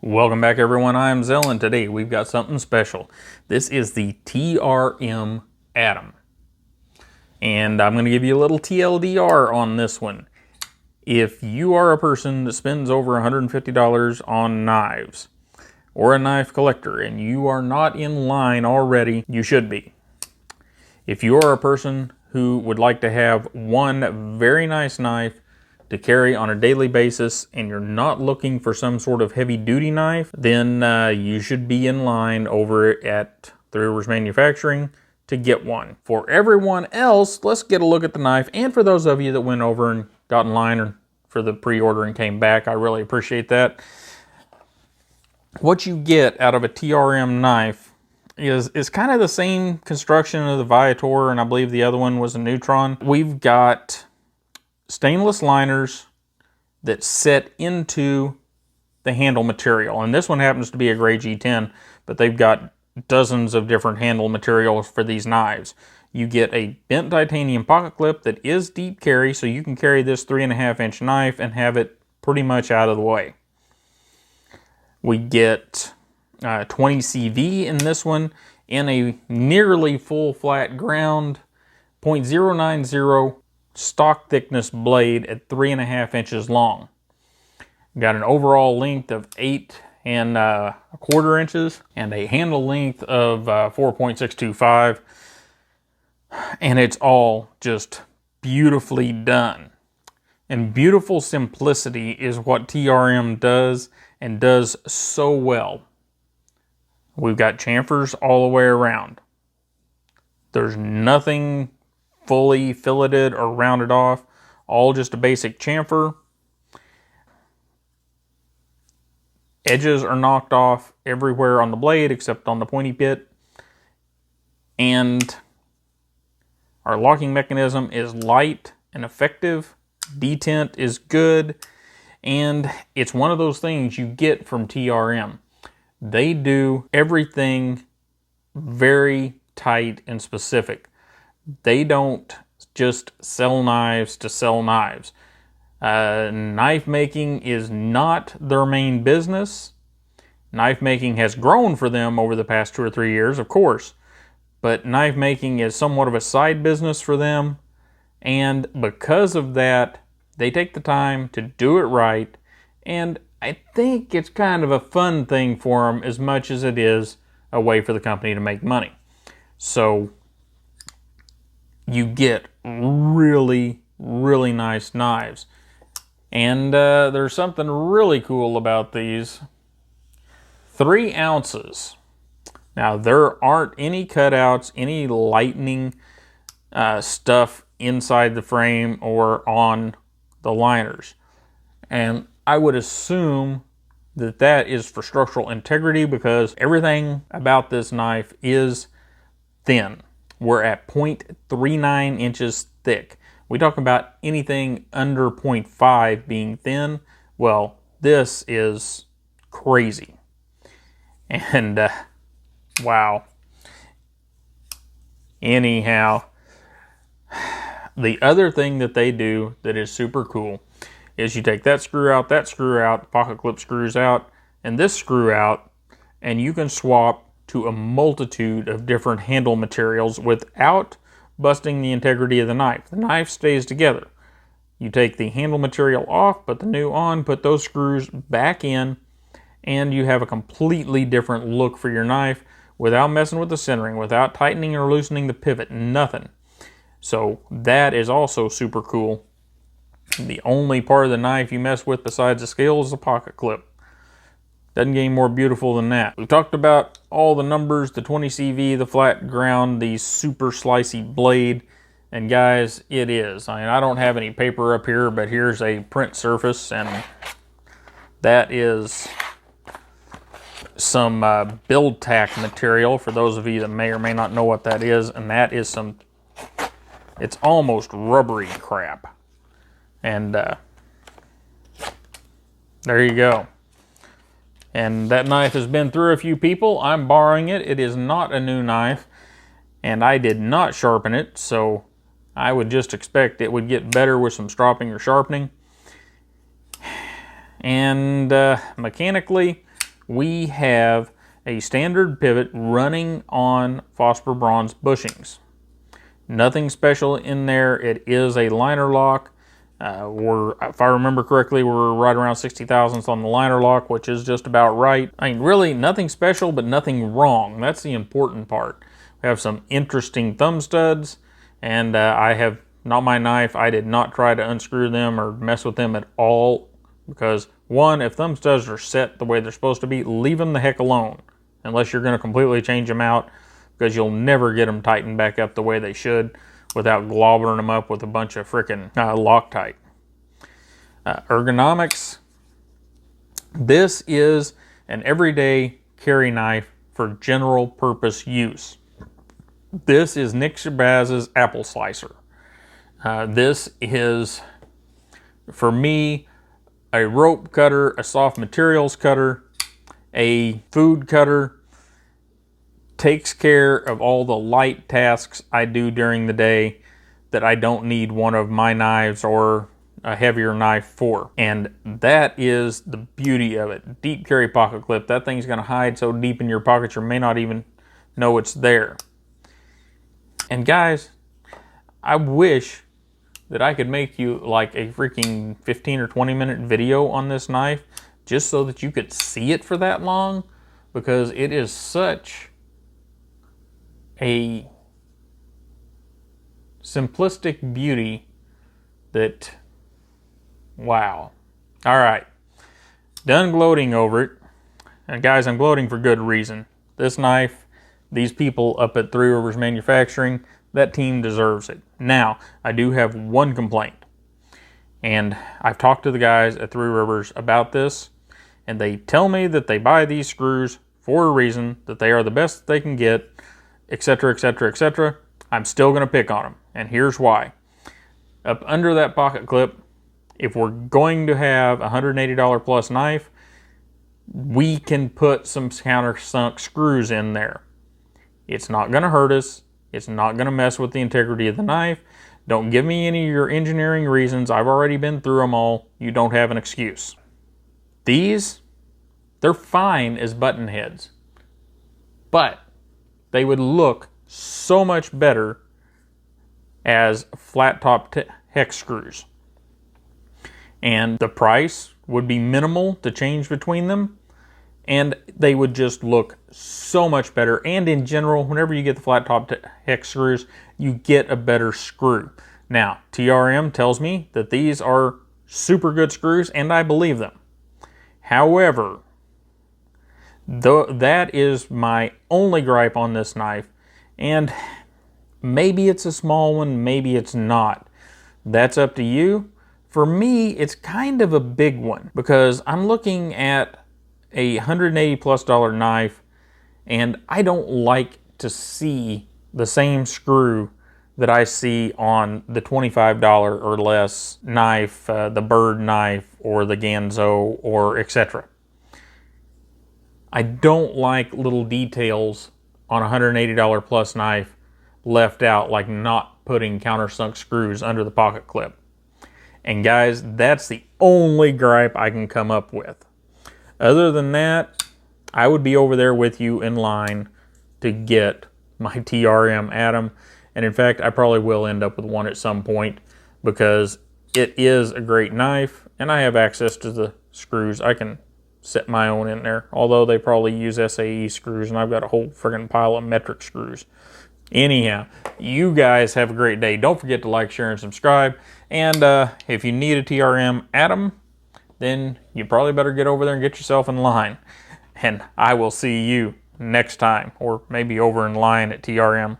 Welcome back everyone, I'm Zell, and today we've got something special. This is the TRM Atom. And I'm going to give you a little TLDR on this one. If you are a person that spends over $150 on knives, or a knife collector, and you are not in line already, you should be. If you are a person who would like to have one very nice knife to carry on a daily basis, and you're not looking for some sort of heavy-duty knife, then you should be in line over at Three Rivers Manufacturing to get one. For everyone else, let's get a look at the knife, and for those of you that went over and got in line for the pre-order and came back, I really appreciate that. What you get out of a TRM knife is kind of the same construction of the Viator, and I believe the other one was a Neutron. We've got stainless liners that set into the handle material, and this one happens to be a gray G10, but they've got dozens of different handle materials for these knives. You get a bent titanium pocket clip that is deep carry, so you can carry this 3.5-inch knife and have it pretty much out of the way. We get 20 CV in this one in a nearly full flat ground 0.090 stock thickness blade at 3.5 inches long. Got an overall length of 8.25 inches and a handle length of 4.625, and it's all just beautifully done. And beautiful simplicity is what TRM does, and does so well. We've got chamfers all the way around. There's nothing fully filleted or rounded off, all just a basic chamfer. Edges are knocked off everywhere on the blade except on the pointy bit. And our locking mechanism is light and effective. Detent is good. And it's one of those things you get from TRM. They do everything very tight and specific. They don't just sell knives to sell knives. Knife making is not their main business. Knife making has grown for them over the past 2 or 3 years, of course. But knife making is somewhat of a side business for them. And because of that, they take the time to do it right. And I think it's kind of a fun thing for them as much as it is a way for the company to make money. So you get really, really nice knives. And there's something really cool about these. 3 ounces. Now, there aren't any cutouts, any lightning stuff inside the frame or on the liners. And I would assume that that is for structural integrity, because everything about this knife is thin. We're at 0.39 inches thick. We talk about anything under 0.5 being thin. Well, this is crazy. And wow. Anyhow, the other thing that they do that is super cool is you take that screw out, the pocket clip screws out, and this screw out, and you can swap to a multitude of different handle materials without busting the integrity of the knife. The knife stays together. You take the handle material off, put the new on, put those screws back in, and you have a completely different look for your knife without messing with the centering, without tightening or loosening the pivot, nothing. So that is also super cool. The only part of the knife you mess with besides the scale is the pocket clip. Doesn't get any more beautiful than that. We've talked about all the numbers, the 20 CV, the flat ground, the super slicey blade. And guys, it is. I mean, I don't have any paper up here, but here's a print surface, and that is some build tack material for those of you that may or may not know what that is. And that is some, it's almost rubbery crap. And there you go. And that knife has been through a few people. I'm borrowing it. It is not a new knife, and I did not sharpen it, so I would just expect it would get better with some stropping or sharpening. And mechanically, we have a standard pivot running on phosphor bronze bushings. Nothing special in there. It is a liner lock. If I remember correctly, we're right around 60 thousandths on the liner lock, which is just about right. I mean, really nothing special, but nothing wrong. That's the important part. We have some interesting thumb studs, and I have not my knife. I did not try to unscrew them or mess with them at all, because one, if thumb studs are set the way they're supposed to be, leave them the heck alone, unless you're going to completely change them out, because you'll never get them tightened back up the way they should without globbering them up with a bunch of frickin' Loctite. Ergonomics. This is an everyday carry knife for general purpose use. This is Nick Shabazz's apple slicer. This is, for me, a rope cutter, a soft materials cutter, a food cutter. Takes care of all the light tasks I do during the day that I don't need one of my knives or a heavier knife for. And that is the beauty of it. Deep carry pocket clip. That thing's going to hide so deep in your pocket you may not even know it's there. And guys, I wish that I could make you like a freaking 15 or 20 minute video on this knife just so that you could see it for that long, because it is such a simplistic beauty that, wow. All right, done gloating over it. And guys, I'm gloating for good reason. This knife, these people up at Three Rivers Manufacturing, that team deserves it. Now, I do have one complaint, and I've talked to the guys at Three Rivers about this, and they tell me that they buy these screws for a reason, that they are the best they can get, etc., etc., etc. I'm still going to pick on them, and here's why. Up under that pocket clip, if we're going to have a $180 plus knife, we can put some countersunk screws in there. It's not going to hurt us. It's not going to mess with the integrity of the knife. Don't give me any of your engineering reasons. I've already been through them all. You don't have an excuse. These, they're fine as button heads, but they would look so much better as flat top hex screws. And the price would be minimal to change between them, and they would just look so much better. And in general, whenever you get the flat top hex screws, you get a better screw. Now, TRM tells me that these are super good screws, and I believe them. However, that is my only gripe on this knife, and maybe it's a small one, maybe it's not. That's up to you. For me, it's kind of a big one, because I'm looking at a $180 plus knife, and I don't like to see the same screw that I see on the $25 or less knife, the Bird knife or the Ganzo or etc. I don't like little details on a $180 plus knife left out, like not putting countersunk screws under the pocket clip. And guys, that's the only gripe I can come up with. Other than that, I would be over there with you in line to get my TRM Atom. And in fact, I probably will end up with one at some point, because it is a great knife and I have access to the screws. I can set my own in there, although they probably use SAE screws and I've got a whole friggin' pile of metric screws. Anyhow, you guys have a great day. Don't forget to like, share, and subscribe. And if you need a TRM Atom, then you probably better get over there and get yourself in line. And I will see you next time, or maybe over in line at TRM.